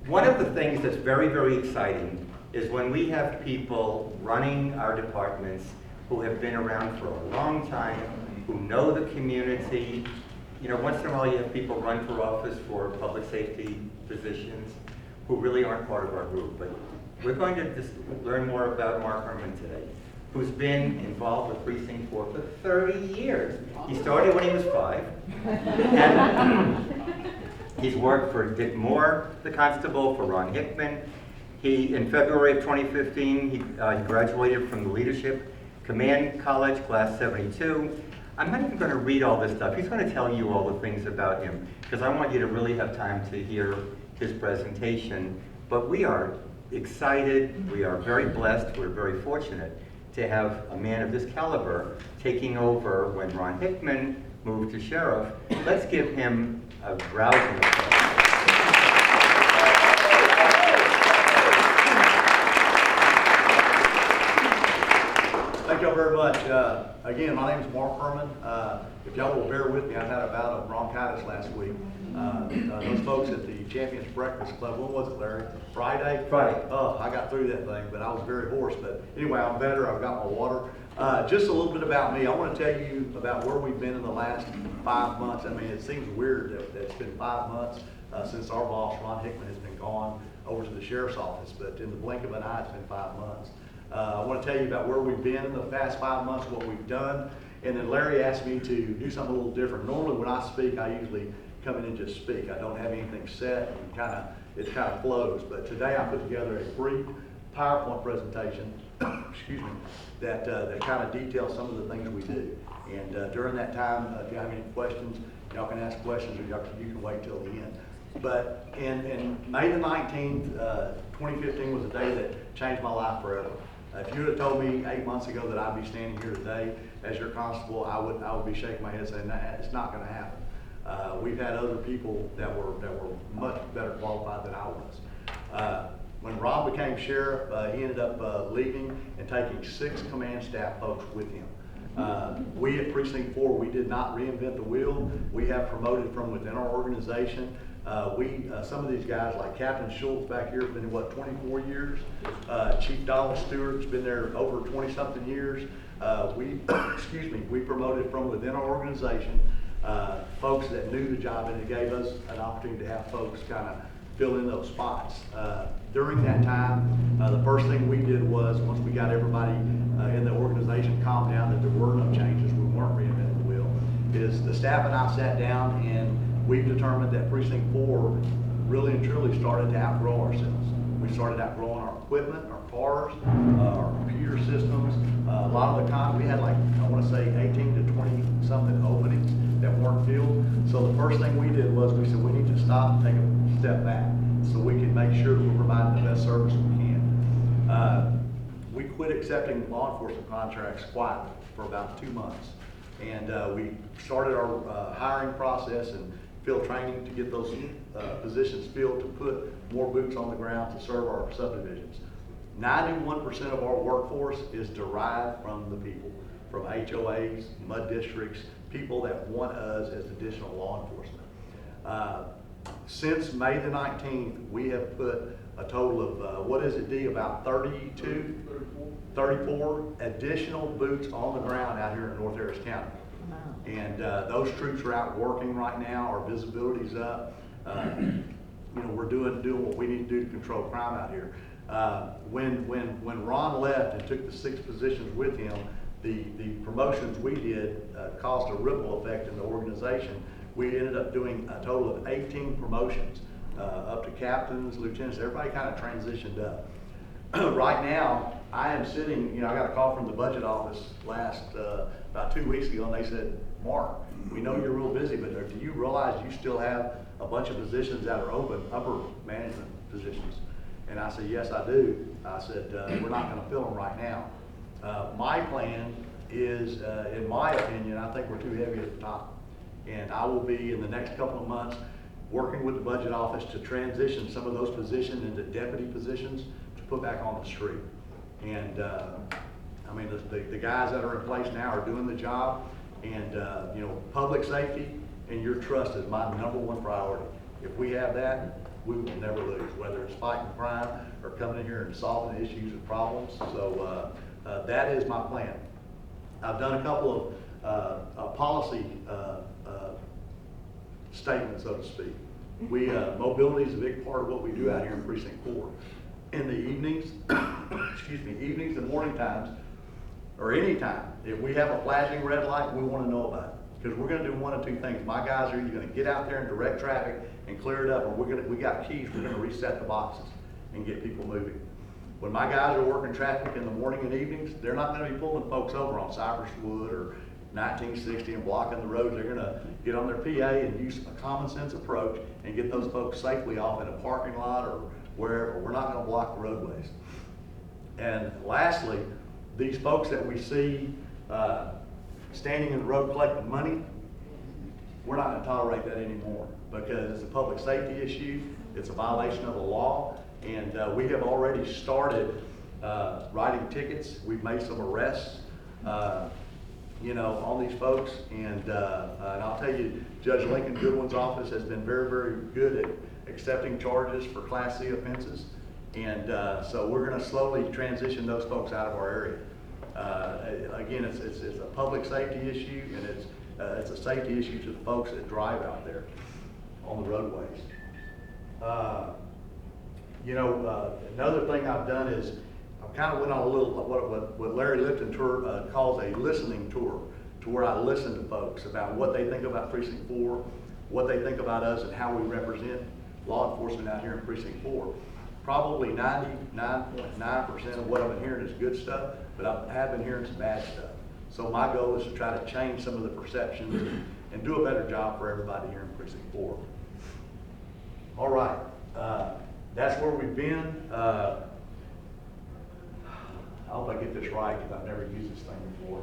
One of the things that's very, very exciting is when we have people running our departments who have been around for a long time, who know the community. You know, once in a while you have people run for office for public safety positions who really aren't part of our group. But we're going to just learn more about Mark Herman today, who's been involved with Precinct 4 for 30 years. He started when he was 5. And he's worked for Dick Moore, the Constable, for Ron Hickman. In February of 2015, he graduated from the Leadership Command College, class 72. I'm not even going to read all this stuff. He's going to tell you all the things about him, because I want you to really have time to hear his presentation. But we are excited, we are very blessed, we're very fortunate to have a man of this caliber taking over when Ron Hickman moved to sheriff. Let's give him a rousing applause. Thank y'all very much. Again, my name is Mark Herman. If y'all will bear with me, I've had a bout of bronchitis last week. Those folks at the Champions Breakfast Club, when was it, Larry? Friday? Friday. Oh, I got through that thing, but I was very hoarse. But anyway, I'm better. I've got my water. Just a little bit about me. I want to tell you about where we've been in the last 5 months. I mean, it seems weird that it's been 5 months since our boss, Ron Hickman, has been gone over to the sheriff's office. But in the blink of an eye, it's been 5 months. I want to tell you about where we've been in the past 5 months, what we've done, and then Larry asked me to do something a little different. Normally when I speak, I usually come in and just speak. I don't have anything set, and it kind of flows. But today I put together a brief PowerPoint presentation, excuse me, that kind of details some of the things we do. And during that time, if you have any questions, y'all can ask questions, or you can wait till the end. But in May the 19th, 2015 was a day that changed my life forever. If you would have told me 8 months ago that I'd be standing here today as your constable, I would be shaking my head saying, nah, it's not going to happen. We've had other people that were much better qualified than I was. When Rob became sheriff, he ended up leaving and taking 6 command staff folks with him. We at Precinct 4, we did not reinvent the wheel. We have promoted from within our organization. Some of these guys, like Captain Schultz back here, have been, what, 24 years? Chief Donald Stewart's been there over 20-something years. We promoted from within our organization folks that knew the job, and it gave us an opportunity to have folks kind of fill in those spots. During that time, the first thing we did was, once we got everybody in the organization calmed down that there were no changes, we weren't reinventing the wheel, is the staff and I sat down and we've determined that Precinct 4 really and truly started to outgrow ourselves. We started outgrowing our equipment, our cars, our computer systems. A lot of the time, we had like, I want to say 18 to 20 something openings that weren't filled. So the first thing we did was we said we need to stop and take a step back so we can make sure that we're providing the best service we can. We quit accepting law enforcement contracts quietly for about 2 months. And we started our hiring process and field training to get those positions filled, to put more boots on the ground to serve our subdivisions. 91% of our workforce is derived from the people, from HOAs, MUD districts, people that want us as additional law enforcement. Since May the 19th, we have put a total of, what is it, D, about 34 additional boots on the ground out here in North Harris County. And those troops are out working right now. Our visibility's up. You know, we're doing what we need to do to control crime out here. When Ron left and took the 6 positions with him, the promotions we did caused a ripple effect in the organization. We ended up doing a total of 18 promotions, up to captains, lieutenants. Everybody kind of transitioned up. Right now, I am sitting, you know, I got a call from the budget office about 2 weeks ago, and they said, Mark, we know you're real busy, but do you realize you still have a bunch of positions that are open, upper management positions? And I said, yes, I do. I said, we're not going to fill them right now. My plan is, in my opinion, I think we're too heavy at the top. And I will be, in the next couple of months, working with the budget office to transition some of those positions into deputy positions to put back on the street. And I mean, the guys that are in place now are doing the job. And you know, public safety and your trust is my #1 priority. If we have that, we will never lose, whether it's fighting crime or coming in here and solving issues and problems. So that is my plan. I've done a couple of policy statements, so to speak. Mobility is a big part of what we do out here in Precinct 4. In the evenings, excuse me, evenings and morning times, or any time, if we have a flashing red light, we want to know about it. Because we're going to do one of two things. My guys are either going to get out there and direct traffic and clear it up, or we got keys, we're going to reset the boxes and get people moving. When my guys are working traffic in the morning and evenings, they're not going to be pulling folks over on Cypress Wood or 1960 and blocking the roads. They're going to get on their PA and use a common sense approach and get those folks safely off in a parking lot or wherever. We're not going to block the roadways. And lastly, these folks that we see standing in the road collecting money, we're not going to tolerate that anymore because it's a public safety issue. It's a violation of the law. And we have already started writing tickets. We've made some arrests, on these folks. And I'll tell you, Judge Lincoln Goodwin's office has been very, very good at accepting charges for Class C offenses. And so we're going to slowly transition those folks out of our area. Again, it's a public safety issue, and it's a safety issue to the folks that drive out there on the roadways. Another thing I've done is I kind of went on a little what Larry Lipton tour calls a listening tour, to where I listen to folks about what they think about Precinct 4, what they think about us, and how we represent law enforcement out here in Precinct 4. Probably 99.9% of what I've been hearing is good stuff, but I have been hearing some bad stuff. So my goal is to try to change some of the perceptions and do a better job for everybody here in Precinct 4. All right, that's where we've been. I hope I get this right because I've never used this thing before.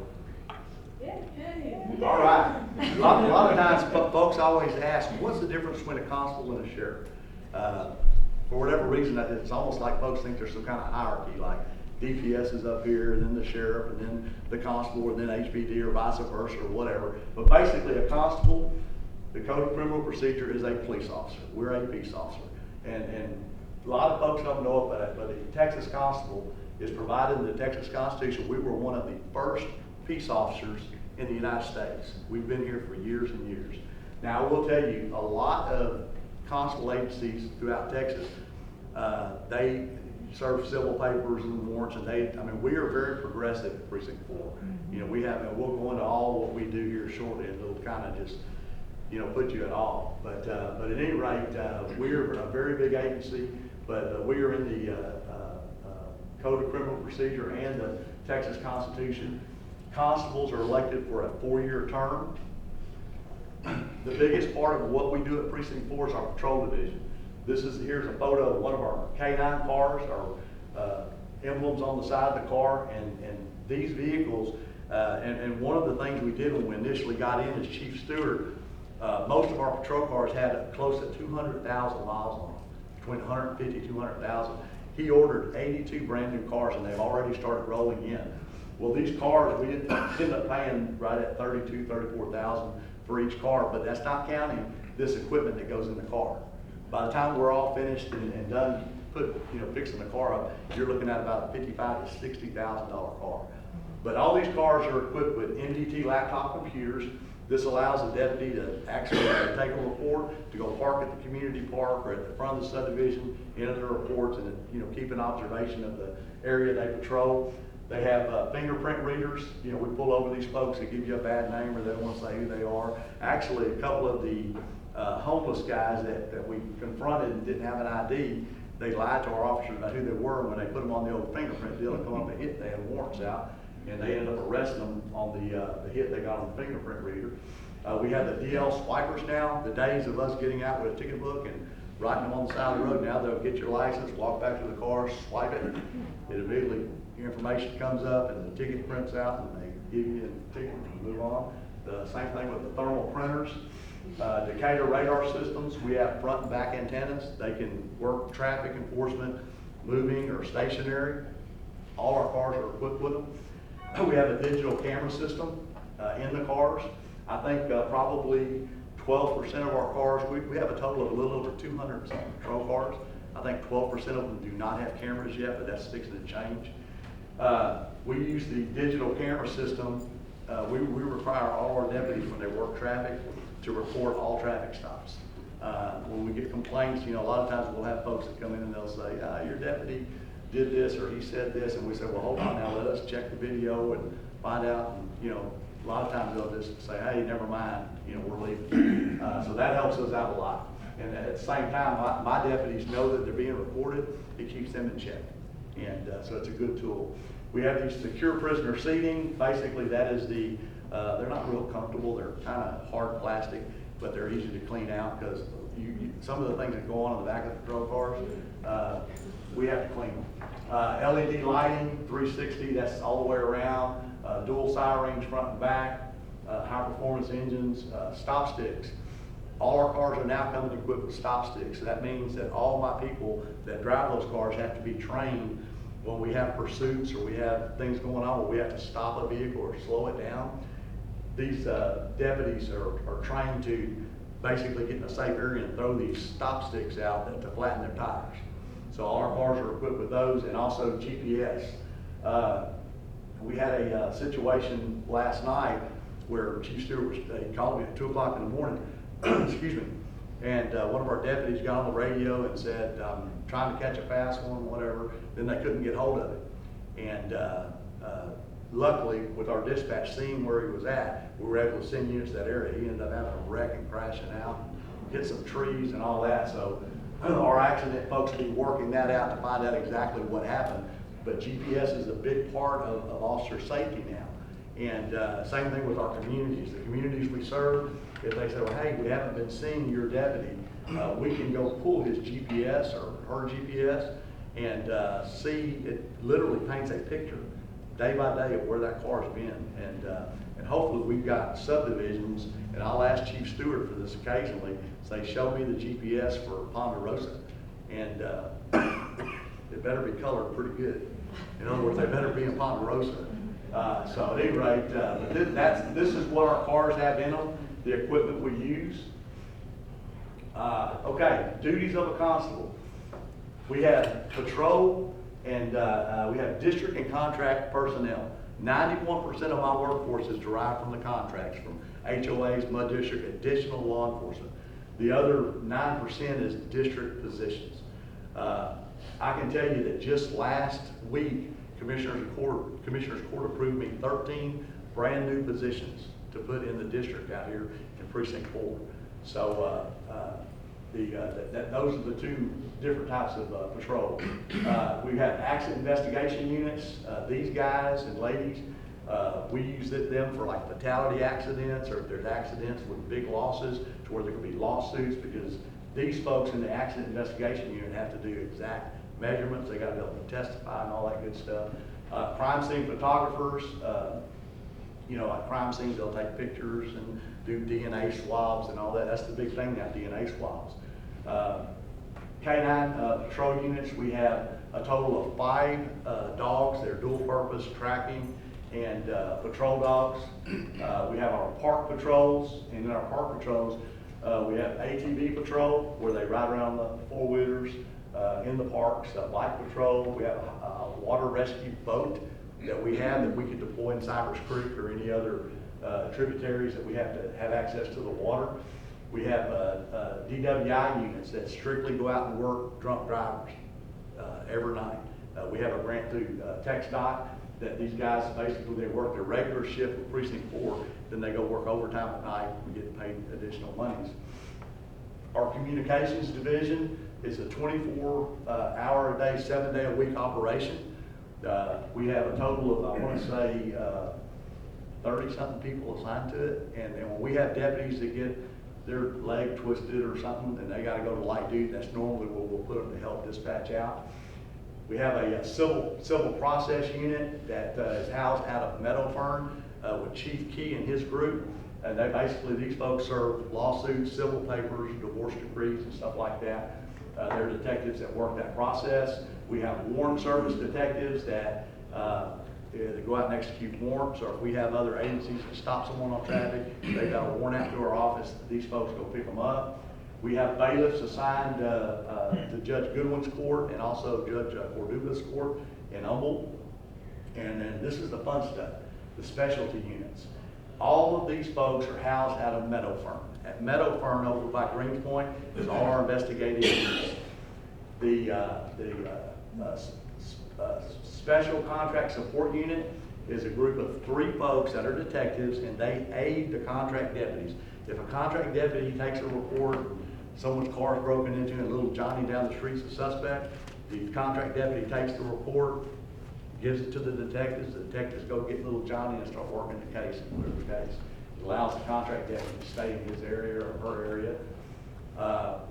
All right. A lot of times folks always ask, what's the difference between a constable and a sheriff? For whatever reason, it's almost like folks think there's some kind of hierarchy, like DPS is up here, and then the sheriff, and then the constable, and then HPD, or vice versa, or whatever. But basically, a constable, the Code of Criminal Procedure, is a police officer. We're a peace officer. And a lot of folks don't know it, but the Texas Constable is provided in the Texas Constitution. We were one of the first peace officers in the United States. We've been here for years and years. Now, I will tell you, a lot of constable agencies throughout Texas, they serve civil papers and warrants, and we are very progressive at Precinct 4. And we'll go into all what we do here shortly, and it'll kind of just, put you at all. But at any rate, we're a very big agency, but we are in the Code of Criminal Procedure and the Texas Constitution. Constables are elected for a 4-year term. The biggest part of what we do at Precinct 4 is our patrol division. Here's a photo of one of our K9 cars, our emblems on the side of the car, and these vehicles, and one of the things we did when we initially got in as Chief Steward, most of our patrol cars had close to 200,000 miles on them, between 150 and 200,000. He ordered 82 brand new cars, and they've already started rolling in. Well, these cars, we ended up paying right at $32,000, $34,000 for each car, but that's not counting this equipment that goes in the car. By the time we're all finished and done fixing the car up, you're looking at about a $55,000 to $60,000 car. But all these cars are equipped with MDT laptop computers. This allows the deputy to actually take a report, to go park at the community park or at the front of the subdivision, enter their reports, and keep an observation of the area they patrol. They have fingerprint readers. We pull over these folks that give you a bad name or they don't want to say who they are. Actually, a couple of the homeless guys that we confronted and didn't have an ID, they lied to our officers about who they were, and when they put them on the old fingerprint deal and come up and hit, they had warrants out, and they ended up arresting them on the hit they got on the fingerprint reader. We have the DL swipers now. The days of us getting out with a ticket book and writing them on the side of the road, now they'll get your license, walk back to the car, swipe it, it immediately, your information comes up and the ticket prints out and they give you a ticket and move on. The same thing with the thermal printers. Decatur radar systems, we have front and back antennas. They can work traffic enforcement, moving or stationary. All our cars are equipped with them. We have a digital camera system in the cars. I think probably 12% of our cars, we have a total of a little over 200 something patrol cars. I think 12% of them do not have cameras yet, but that's fixing to change. We use the digital camera system. We require all our deputies when they work traffic to report all traffic stops. When we get complaints, you know, a lot of times we'll have folks that come in and they'll say, your deputy did this or he said this, and we say, well, hold on now, let us check the video and find out. And, you know, a lot of times they'll just say, hey, never mind, you know, we're leaving. So that helps us out a lot. And at the same time, my deputies know that they're being reported. It keeps them in check. And so it's a good tool. We have these secure prisoner seating. Basically, that is they're not real comfortable. They're kind of hard plastic, but they're easy to clean out because some of the things that go on in the back of the patrol cars, we have to clean them. LED lighting, 360, that's all the way around. Dual sirens front and back, high performance engines, stop sticks. All our cars are now coming equipped with stop sticks. So that means that all my people that drive those cars have to be trained when we have pursuits or we have things going on where we have to stop a vehicle or slow it down. These deputies are trained to basically get in a safe area and throw these stop sticks out to flatten their tires. So all our cars are equipped with those, and also GPS. We had a situation last night where Chief Stewart he called me at 2 o'clock in the morning, excuse me, and one of our deputies got on the radio and said, I'm trying to catch a fast one, whatever. Then they couldn't get hold of it. And luckily, with our dispatch seeing where he was at, we were able to send units to that area. He ended up having a wreck and crashing out, hit some trees and all that. So our accident folks will be working that out to find out exactly what happened. But GPS is a big part of officer safety now. And same thing with our communities. The communities we serve, if they say, well, hey, we haven't been seeing your deputy, we can go pull his GPS or her GPS and see, it literally paints a picture day by day of where that car's been. And hopefully we've got subdivisions, and I'll ask Chief Stewart for this occasionally, say, show me the GPS for Ponderosa. And it better be colored pretty good. In other words, they better be in Ponderosa. So at any rate, this is what our cars have in them, the equipment we use. Okay, duties of a constable. We have patrol and we have district and contract personnel. 91% of my workforce is derived from the contracts, from HOAs, MUD district, additional law enforcement. The other 9% is district positions. I can tell you that just last week, Commissioner's Court approved me 13 brand new positions to put in the district out here in Precinct 4. So those are the two different types of patrol. We have accident investigation units. These guys and ladies, we use them for like fatality accidents, or if there's accidents with big losses to where there could be lawsuits, because these folks in the accident investigation unit have to do exact measurements. They got to be able to testify and all that good stuff. Crime scene photographers, you know, at crime scenes, they'll take pictures and do DNA swabs and all that. That's the big thing now, DNA swabs. K9 patrol units, we have a total of 5 dogs. They're dual purpose tracking and patrol dogs. We have our park patrols, and in our park patrols, we have ATV patrol, where they ride around the 4-wheelers in the parks, bike patrol. We have a water rescue boat that we have that we could deploy in Cypress Creek or any other tributaries that we have to have access to the water. We have DWI units that strictly go out and work drunk drivers every night. We have a grant through TxDOT that these guys, basically they work their regular shift with Precinct 4, then they go work overtime at night and get paid additional monies. Our communications division is a 24-hour a day, 7-day-a-week operation. We have a total of, I want to say, 30-something people assigned to it. And when we have deputies that get their leg twisted or something and they got to go to light duty, that's normally where we'll put them to help dispatch out. We have a civil process unit that is housed out of Meadowfern with Chief Key and his group. And they basically, these folks serve lawsuits, civil papers, divorce decrees, and stuff like that. They're detectives that work that process. We have warrant service detectives that to go out and execute warrants, or if we have other agencies that stop someone on traffic, they got a warrant out to our office, these folks go pick them up. We have bailiffs assigned to Judge Goodwin's court and also Judge Cordova's court in Humboldt. And then this is the fun stuff, the specialty units. All of these folks are housed out of Meadow Fern. At Meadow Fern over by Greens Point is all our investigative units. The special contract support unit is a group of 3 folks that are detectives, and they aid the contract deputies. If a contract deputy takes a report, someone's car is broken into and little Johnny down the street's a suspect, the contract deputy takes the report, gives it to the detectives go get little Johnny and start working the case, whatever the case. It allows the contract deputy to stay in his area or her area.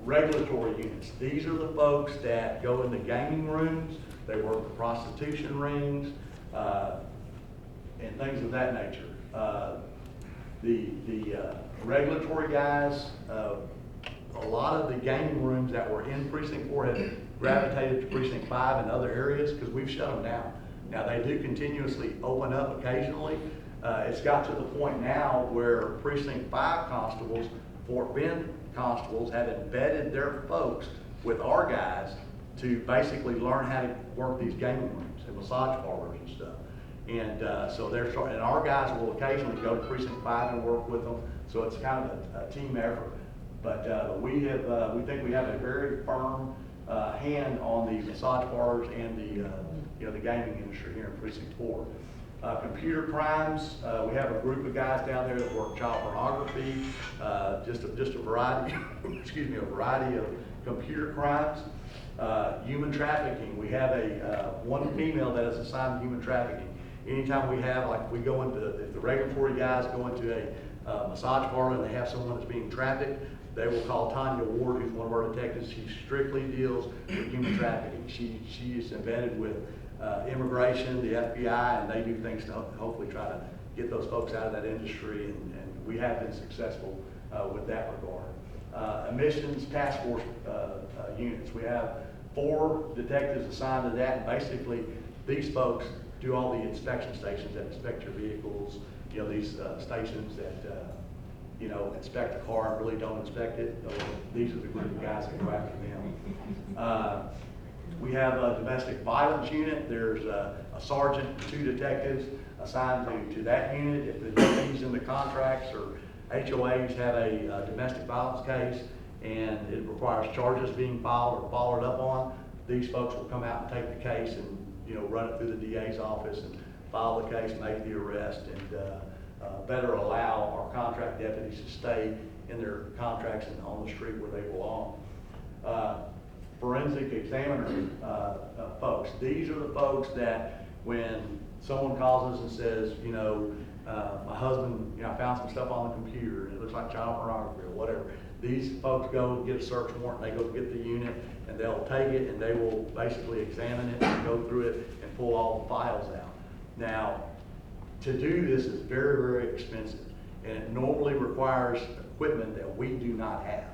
Regulatory units. These are the folks that go in the gaming rooms, they work the prostitution rings, and things of that nature. The regulatory guys, a lot of the gaming rooms that were in Precinct 4 have gravitated to Precinct 5 and other areas because we've shut them down. Now, they do continuously open up occasionally. It's got to the point now where Precinct 5 constables, Fort Bend constables have embedded their folks with our guys to basically learn how to work these gaming rooms and massage parlors and stuff. And so they're starting, and our guys will occasionally go to Precinct 5 and work with them. So it's kind of a team effort. But we think we have a very firm hand on the massage parlors and the gaming industry here in Precinct 4. Computer crimes, we have a group of guys down there that work child pornography, just a variety, a variety of computer crimes. Human trafficking, we have one female that is assigned to human trafficking. Anytime we have, like, if the regulatory guys go into a massage parlor and they have someone that's being trafficked, they will call Tanya Ward, who's one of our detectives. She strictly deals with human trafficking. She is embedded with immigration, the FBI, and they do things to hopefully try to get those folks out of that industry, and we have been successful with that regard. Emissions task force units. We have 4 detectives assigned to that, and basically these folks do all the inspection stations that inspect your vehicles, these stations that inspect a car and really don't inspect it. These are the group of guys that go after them. We have a domestic violence unit. There's a sergeant and 2 detectives assigned to that unit. If the deputies in the contracts or HOAs have a domestic violence case and it requires charges being filed or followed up on, these folks will come out and take the case and run it through the DA's office and file the case, make the arrest, and better allow our contract deputies to stay in their contracts and on the street where they belong. Forensic examiner folks. These are the folks that when someone calls us and says, my husband, I found some stuff on the computer and it looks like child pornography or whatever. These folks go get a search warrant, they go get the unit, and they'll take it and they will basically examine it and go through it and pull all the files out. Now, to do this is very, very expensive, and it normally requires equipment that we do not have,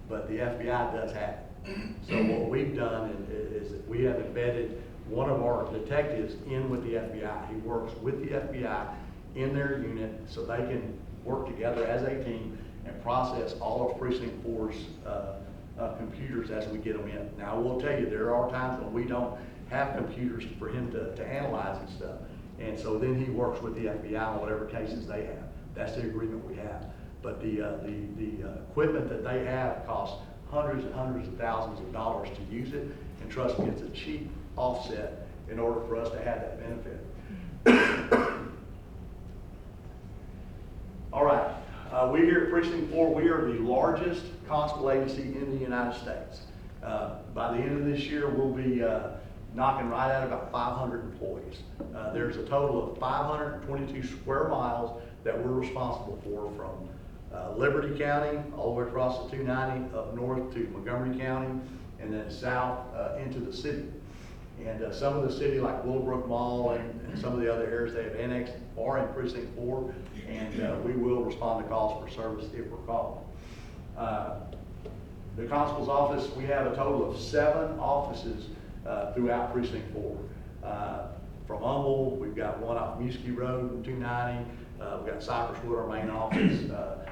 but the FBI does have it. So what we've done is that we have embedded one of our detectives in with the FBI. He works with the FBI in their unit so they can work together as a team and process all of Precinct 4's computers as we get them in. Now, I will tell you, there are times when we don't have computers for him to analyze and stuff. And so then he works with the FBI on whatever cases they have. That's the agreement we have. But the equipment that they have costs hundreds and hundreds of thousands of dollars to use it. And trust me, it's a cheap offset in order for us to have that benefit. All right. We here at Precinct 4, we are the largest constable agency in the United States. By the end of this year, we'll be knocking right at about 500 employees. There's a total of 522 square miles that we're responsible for, from Liberty County all the way across the 290 up north to Montgomery County, and then south into the city. And some of the city, like Willowbrook Mall and some of the other areas, they have annexed are in Precinct 4, and we will respond to calls for service if we're called. The constable's office, we have a total of 7 offices throughout Precinct 4. from Humble, we've got one off Muskie Road and 290, we've got Cypress Wood, our main office.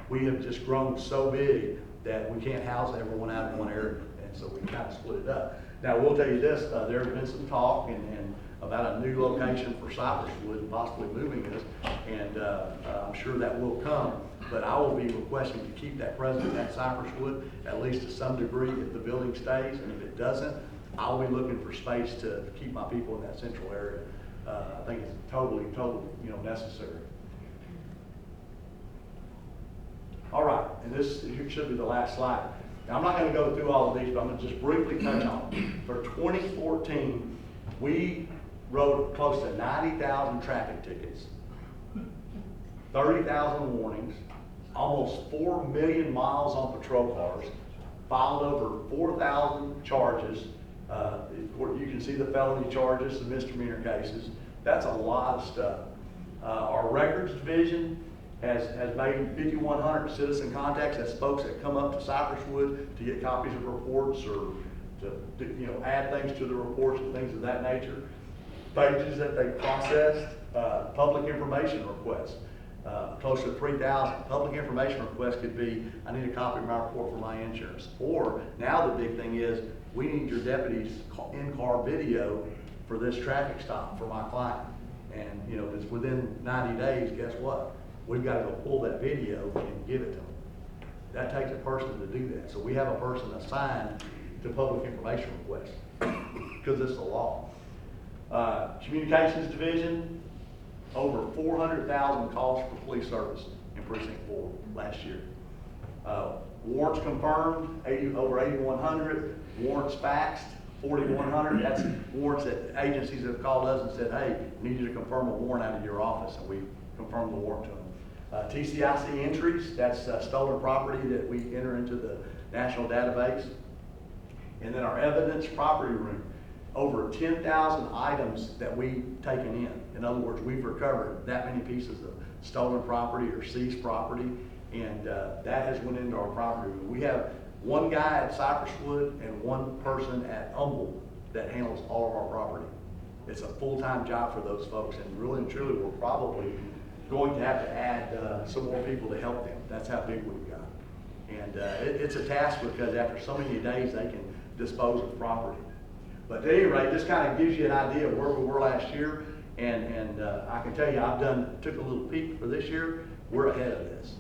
We have just grown so big that we can't house everyone out in one area, and so we kind of split it up. Now, we'll tell you this, there's been some talk and about a new location for Cypress Wood and possibly moving us, and I'm sure that will come, but I will be requesting to keep that present at Cypress Wood, at least to some degree if the building stays, and if it doesn't, I'll be looking for space to keep my people in that central area. I think it's totally, necessary. All right, and this here should be the last slide. Now, I'm not going to go through all of these, but I'm going to just briefly touch on them. For 2014, we wrote close to 90,000 traffic tickets, 30,000 warnings, almost 4 million miles on patrol cars, filed over 4,000 charges. You can see the felony charges, the misdemeanor cases. That's a lot of stuff. Our records division has made 5,100 citizen contacts. That's folks that come up to Cypress Wood to get copies of reports or to add things to the reports and things of that nature. Pages that they processed, public information requests, close to 3,000. Public information requests could be, I need a copy of my report for my insurance. Or now the big thing is, we need your deputy's in-car video for this traffic stop for my client. And if it's within 90 days, guess what? We've got to go pull that video and give it to them. That takes a person to do that. So we have a person assigned to public information requests because it's the law. Communications division, over 400,000 calls for police service in Precinct 4 last year. Warrants confirmed, over 8,100. Warrants faxed, 4,100. That's warrants that agencies have called us and said, hey, we need you to confirm a warrant out of your office, and we confirmed the warrant to them. TCIC entries, that's stolen property that we enter into the national database. And then our evidence property room, over 10,000 items that we've taken in. In other words, we've recovered that many pieces of stolen property or seized property, and that has went into our property room. We have one guy at Cypress Wood and one person at Humble that handles all of our property. It's a full-time job for those folks, and really and truly, we're probably going to have to add some more people to help them. That's how big we've got. And it's a task because after so many days, they can dispose of property. But at any rate, this kind of gives you an idea of where we were last year, and I can tell you, took a little peek for this year. We're ahead of this.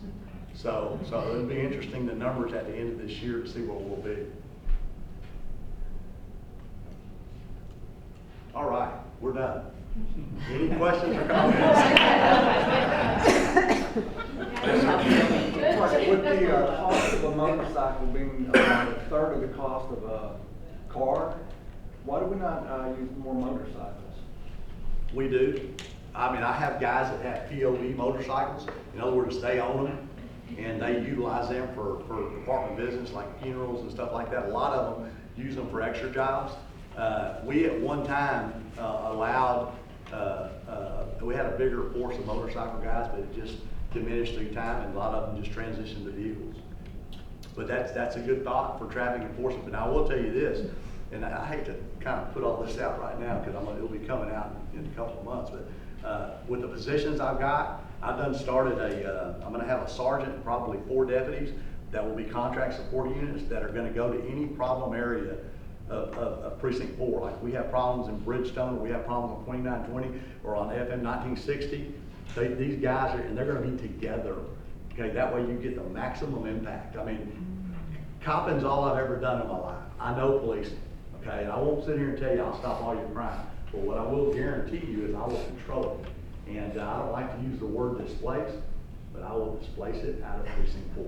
So it'll be interesting, the numbers at the end of this year, to see what we'll be. All right, we're done. Any questions or comments? With the cost of a motorcycle being about a third of the cost of a car, why do we not use more motorcycles? We do. I mean, I have guys that have POV motorcycles. In other words, they own them and they utilize them for department business like funerals and stuff like that. A lot of them use them for extra jobs. We at one time allowed, we had a bigger force of motorcycle guys, but it just diminished through time, and a lot of them just transitioned to vehicles. But that's a good thought for traffic enforcement. But now I will tell you this, and I hate to kind of put all this out right now because it'll be coming out in a couple of months, but with the positions I've got, I've started I'm gonna have a sergeant and probably 4 deputies that will be contract support units that are gonna go to any problem area of Precinct 4. Like we have problems in Bridgestone, or we have problems on 2920, or on FM 1960. These guys and they're gonna be together. Okay, that way you get the maximum impact. I mean, copping's all I've ever done in my life. I know policing, okay, and I won't sit here and tell you I'll stop all your crime. But what I will guarantee you is I will control it. And I don't like to use the word displace, but I will displace it out of Precinct 4.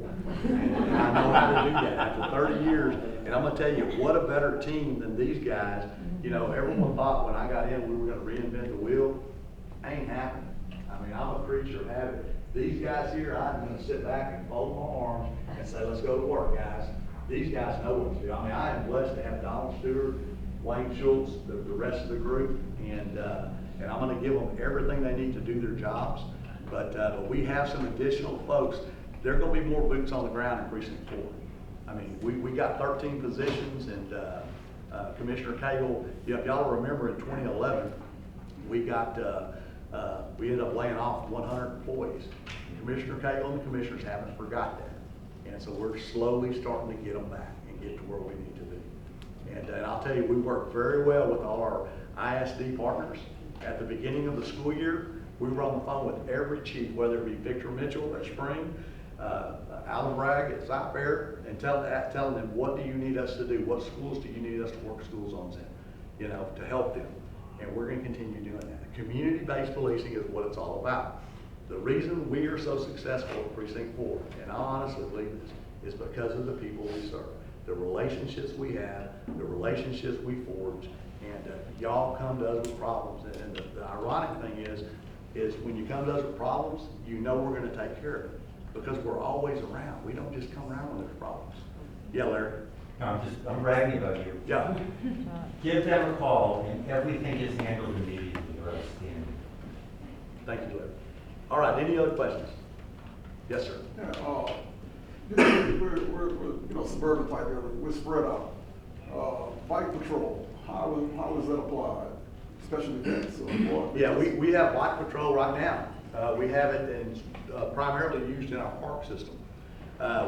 And I know how to do that after 30 years. And I'm gonna tell you, what a better team than these guys. You know, everyone thought when I got in we were gonna reinvent the wheel. Ain't happening. I mean, I'm a creature of habit. These guys here, I'm gonna sit back and fold my arms and say, let's go to work, guys. These guys know what to do. I mean, I am blessed to have Donald Stewart, Wayne Schultz, the rest of the group, and I'm gonna give them everything they need to do their jobs. But we have some additional folks. There are gonna be more boots on the ground in Precinct 4. I mean, we got 13 positions, and Commissioner Cagle, if y'all remember in 2011, we ended up laying off 100 employees. Commissioner Cagle and the commissioners haven't forgot that. And so we're slowly starting to get them back and get to where we need to be. And I'll tell you, we work very well with all our ISD partners. At the beginning of the school year, we were on the phone with every chief, whether it be Victor Mitchell at Spring, Alan Bragg at Site Fair, and telling them, what do you need us to do? What schools do you need us to work school zones in, to help them? And we're going to continue doing that. Community-based policing is what it's all about. The reason we are so successful at Precinct 4, and I honestly believe this, is because of the people we serve, the relationships we have, the relationships we forge, and y'all come to us with problems. And the ironic thing is when you come to us with problems, you know we're going to take care of it because we're always around. We don't just come around when there's problems. Yeah, Larry? No, I'm bragging about you. Yeah. Give them a call and everything is handled immediately. You're outstanding. Thank you, Larry. All right, any other questions? Yes, sir. Yeah, we're suburban type area, we're spread out. Bike patrol, how is that applied, especially events or what? Yeah, we have bike patrol right now. We have it primarily used in our park system.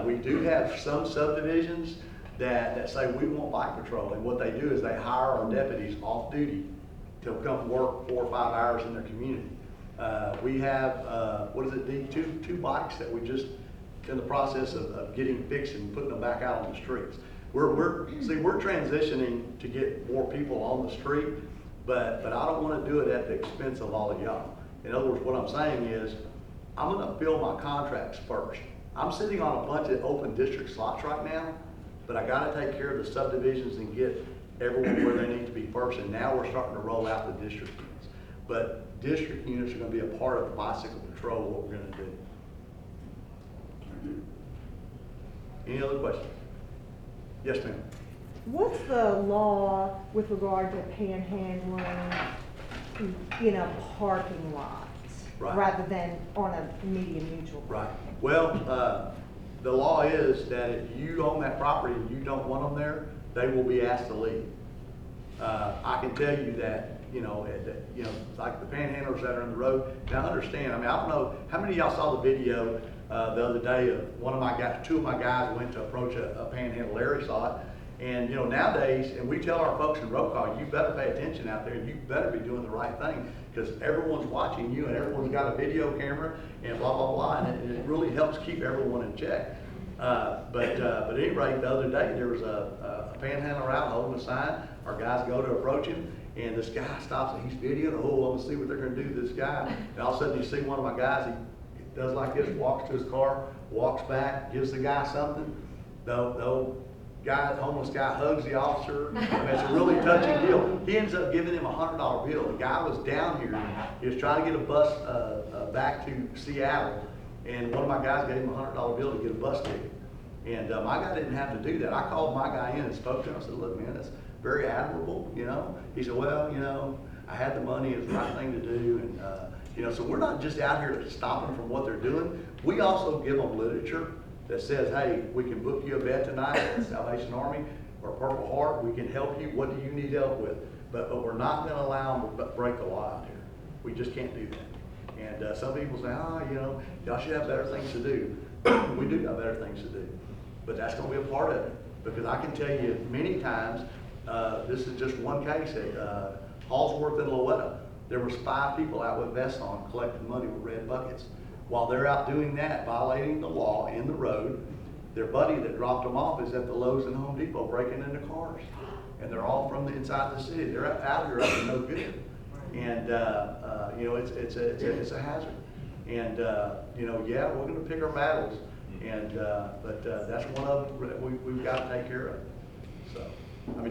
We do have some subdivisions that say we want bike patrol, and what they do is they hire our deputies off duty to come work 4 or 5 hours in their community. We have, two bikes that we just in the process of getting fixed and putting them back out on the streets. We're transitioning to get more people on the street, but I don't want to do it at the expense of all of y'all. In other words, what I'm saying is, I'm going to fill my contracts first. I'm sitting on a bunch of open district slots right now, but I got to take care of the subdivisions and get everyone where they need to be first. And now we're starting to roll out the district units. But district units are going to be a part of the bicycle patrol, what we're going to do. Any other questions? Yes, ma'am. What's the law with regard to panhandling in a parking lot? Right. Rather than on a medium neutral? Right. Well, the law is that if you own that property and you don't want them there, they will be asked to leave. I can tell you that, like the panhandlers that are on the road. Now understand, I don't know, how many of y'all saw the video the other day of two of my guys went to approach a panhandle. Larry saw it. And nowadays, and we tell our folks in roll call, you better pay attention out there and you better be doing the right thing because everyone's watching you and everyone's got a video camera and blah, blah, blah. And it really helps keep everyone in check. But at any rate, the other day, there was a panhandler out holding a sign. Our guys go to approach him and this guy stops and he's videoing. Oh, I'm gonna see what they're gonna do to this guy. And all of a sudden you see one of my guys, he does like this, walks to his car, walks back, gives the guy something. The homeless guy hugs the officer. It's a really touching deal. He ends up giving him a $100 bill. The guy was down here. He was trying to get a bus back to Seattle, and one of my guys gave him a $100 bill to get a bus ticket. And my guy didn't have to do that. I called my guy in and spoke to him. I said, look, man, that's very admirable, He said, well, I had the money. It's the right thing to do. And, so we're not just out here to stop them from what they're doing. We also give them literature that says, hey, we can book you a bed tonight at the Salvation Army or Purple Heart. We can help you. What do you need help with? But we're not going to allow them to break the law out here. We just can't do that. And some people say, y'all should have better things to do. We do have better things to do. But that's going to be a part of it. Because I can tell you many times, this is just one case at Hallsworth and Lowetta. There was 5 people out with vests on collecting money with red buckets. While they're out doing that, violating the law in the road, their buddy that dropped them off is at the Lowe's and Home Depot breaking into cars. And they're all from the inside the city. They're out here up to no good. And, it's a hazard. And, we're going to pick our battles. And, but that's one of them that we've got to take care of. So,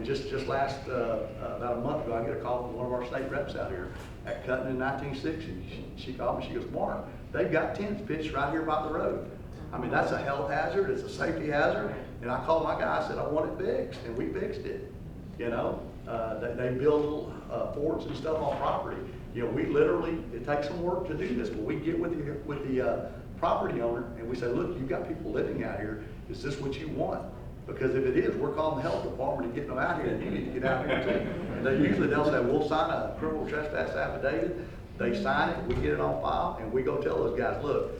just last, about a month ago, I get a call from one of our state reps out here at Cutting in 1960. She called me, she goes, Mark, they've got tents pitched right here by the road. That's a health hazard, it's a safety hazard. And I called my guy, I said, I want it fixed, and we fixed it. They build little forts and stuff on property. We literally, it takes some work to do this, but we get with the property owner and we say, look, you've got people living out here, is this what you want? Because if it is, we're calling the health department and getting them out here, and you need to get out here too. And they usually, they'll say, we'll sign a criminal trespass affidavit, they sign it, we get it on file, and we go tell those guys, look,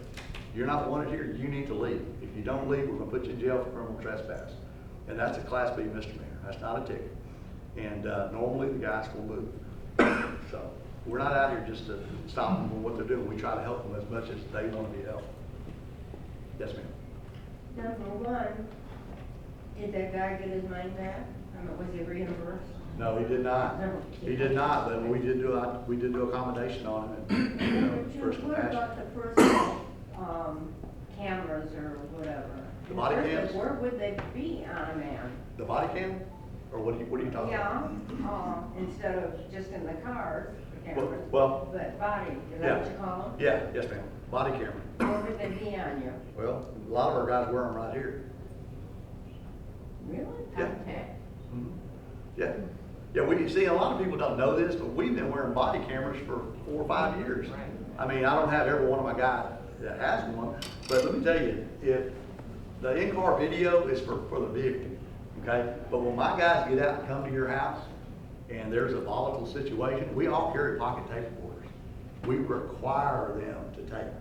you're not wanted here, you need to leave. If you don't leave, we're gonna put you in jail for criminal trespass. And that's a Class B misdemeanor, that's not a ticket. And normally the guys will move. So, we're not out here just to stop them from what they're doing, we try to help them as much as they wanna be helped. Yes, ma'am. Number one, did that guy get his money back? Was he reimbursed? No, he did not. No. He did not, but we did do accommodation on him and, Number two, first what compassion. about the first, cameras or whatever? The body cams? Where would they be on a man? The body cam? Or what are you talking about? Yeah, instead of just in the cars, the cameras. well- But body, is Yeah. that what you call them? Yeah, yes ma'am, body camera. Where would they be on you? Well, a lot of our guys wear them right here. Really? Yeah. Okay. Mhm. Yeah. Yeah, we see, a lot of people don't know this, but we've been wearing body cameras for 4 or 5 years. Right. I mean, I don't have every one of my guys that has one, but let me tell you, if the in-car video is for the vehicle, okay? But when my guys get out and come to your house and there's a volatile situation, we all carry pocket tape recorders. We require them to tape.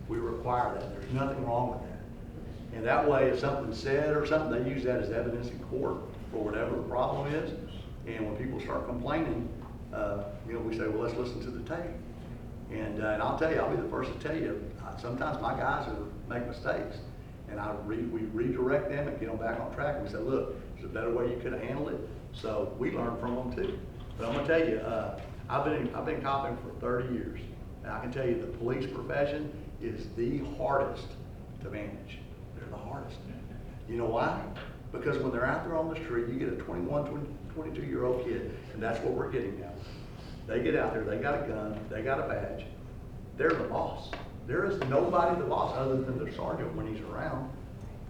We require that. There's nothing wrong with that. And that way, if something's said or something, they use that as evidence in court for whatever the problem is. And when people start complaining, we say, well, let's listen to the tape. And I'll tell you, I'll be the first to tell you, sometimes my guys make mistakes. And we redirect them and get them back on track. And we say, look, there's a better way you could have handled it. So we learn from them too. But I'm gonna tell you, I've been copping for 30 years. And I can tell you the police profession is the hardest to manage. They're the hardest. You know why? Because when they're out there on the street, you get a 21, 22-year-old kid, and that's what we're getting now. They get out there, they got a gun, they got a badge. They're the boss. There is nobody the boss other than the sergeant when he's around.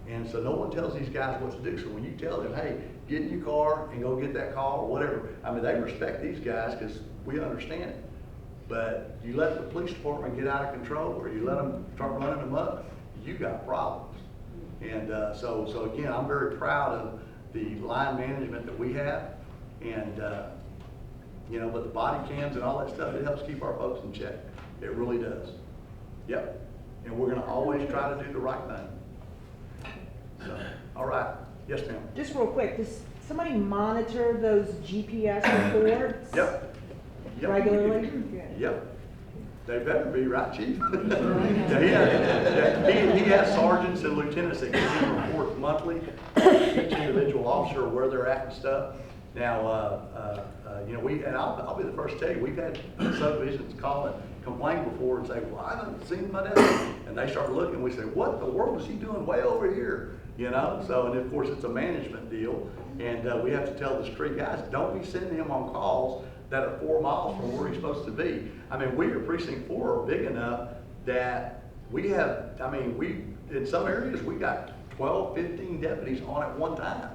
And so no one tells these guys what to do. So when you tell them, hey, get in your car and go get that call or whatever, I mean, they respect these guys because we understand it. But you let the police department get out of control or you let them start running them up, you got problems. And so again, I'm very proud of the line management that we have. And, but the body cams and all that stuff, it helps keep our folks in check. It really does. Yep. And we're gonna always try to do the right thing. So, all right. Yes, ma'am. Just real quick, does somebody monitor those GPS reports? Yep. Yep. Regularly? Yep. They better be, right, Chief? Yeah, he has sergeants and lieutenants that give him reports monthly, each individual officer, where they're at and stuff. Now, and I'll be the first to tell you, we've had subdivisions call and complain before and say, well, I haven't seen my dad. And they start looking, we say, what in the world is he doing way over here? So, and of course, it's a management deal. And we have to tell the street guys, don't be sending him on calls that are 4 miles from where he's supposed to be. I mean, we at Precinct 4 are big enough that we have, in some areas, we got 12, 15 deputies on at one time.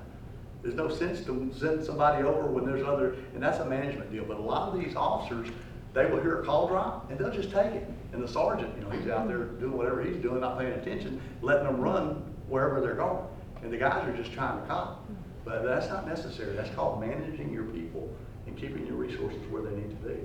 There's no sense to send somebody over when there's other, and that's a management deal. But a lot of these officers, they will hear a call drop and they'll just take it. And the sergeant, he's out there doing whatever he's doing, not paying attention, letting them run wherever they're going. And the guys are just trying to cop. But that's not necessary. That's called managing your people and keeping your resources where they need to be.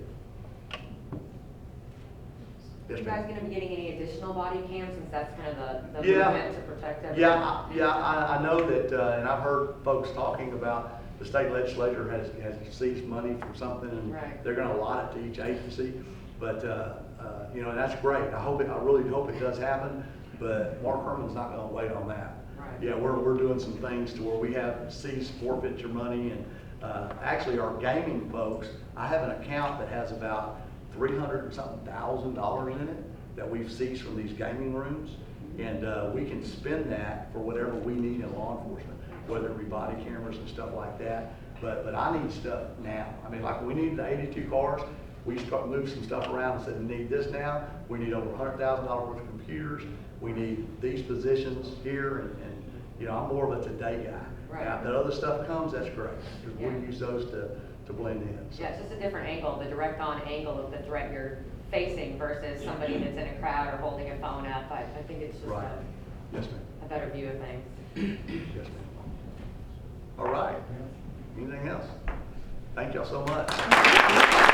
Are you guys gonna be getting any additional body cams since that's kind of the Yeah. movement to protect everyone? I know that, and I've heard folks talking about the state legislature has seized money from something and Right. they're gonna allot it to each agency. But, and that's great. I really hope it does happen, but Mark Herman's not gonna wait on that. Right. Yeah, we're doing some things to where we have seized forfeiture money and, actually our gaming folks, I have an account that has about $300 and something thousand in it that we've seized from these gaming rooms. And we can spend that for whatever we need in law enforcement, whether it be body cameras and stuff like that. But I need stuff now. Like we need the 82 cars. We moved some stuff around and said, we need this now. We need over $100,000 worth of computers. We need these positions here. And I'm more of a today guy. Right. Now, if that other stuff comes, that's great. Because Yeah. we use those to blend in. So. Yeah, it's just a different angle, the direct on angle of the threat you're facing versus somebody that's in a crowd or holding a phone up. I think it's just Right. Yes, ma'am. a better view of things. Yes, ma'am. All right. Anything else? Thank y'all so much.